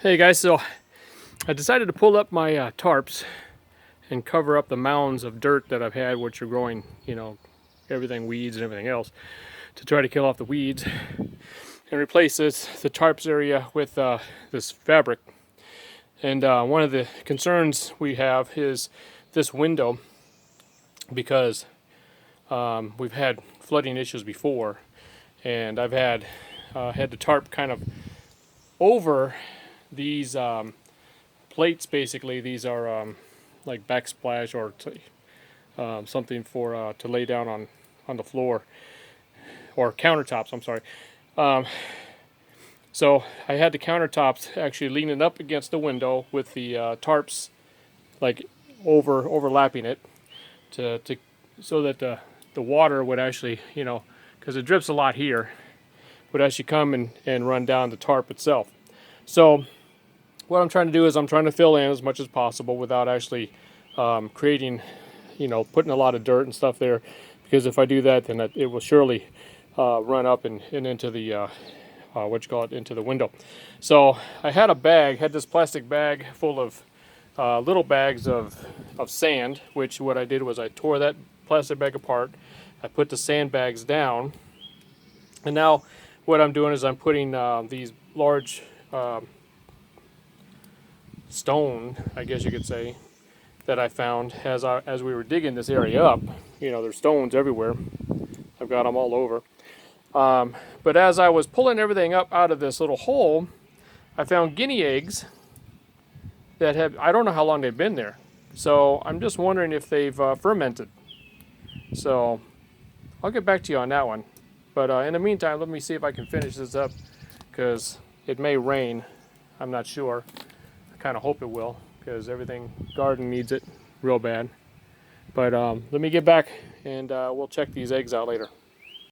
Hey guys, so I decided to pull up my tarps and cover up the mounds of dirt that I've had, which are growing, everything, weeds and everything else, to try to kill off the weeds and replace the tarps area with this fabric. And one of the concerns we have is this window, because we've had flooding issues before, and I've had the tarp kind of over these plates. Basically, these are like backsplash or something for to lay down on the floor, or countertops, I'm sorry. So I had the countertops actually leaning up against the window with the tarps like overlapping it to so that the water would actually, because it drips a lot here, would actually come and run down the tarp itself. So what I'm trying to do is I'm trying to fill in as much as possible without actually creating, putting a lot of dirt and stuff there, because if I do that, then it will surely run up and into the into the window. So I had this plastic bag full of little bags of sand, which what I did was I tore that plastic bag apart. I put the sandbags down, and now what I'm doing is I'm putting these large stone, I guess you could say, that I found as we were digging this area up. There's stones everywhere. I've got them all over. But as I was pulling everything up out of this little hole, I found guinea eggs that I don't know how long they've been there. So I'm just wondering if they've fermented. So I'll get back to you on that one. But in the meantime, let me see if I can finish this up, because it may rain. I'm not sure. I kind of hope it will, because garden needs it real bad. But let me get back and we'll check these eggs out later.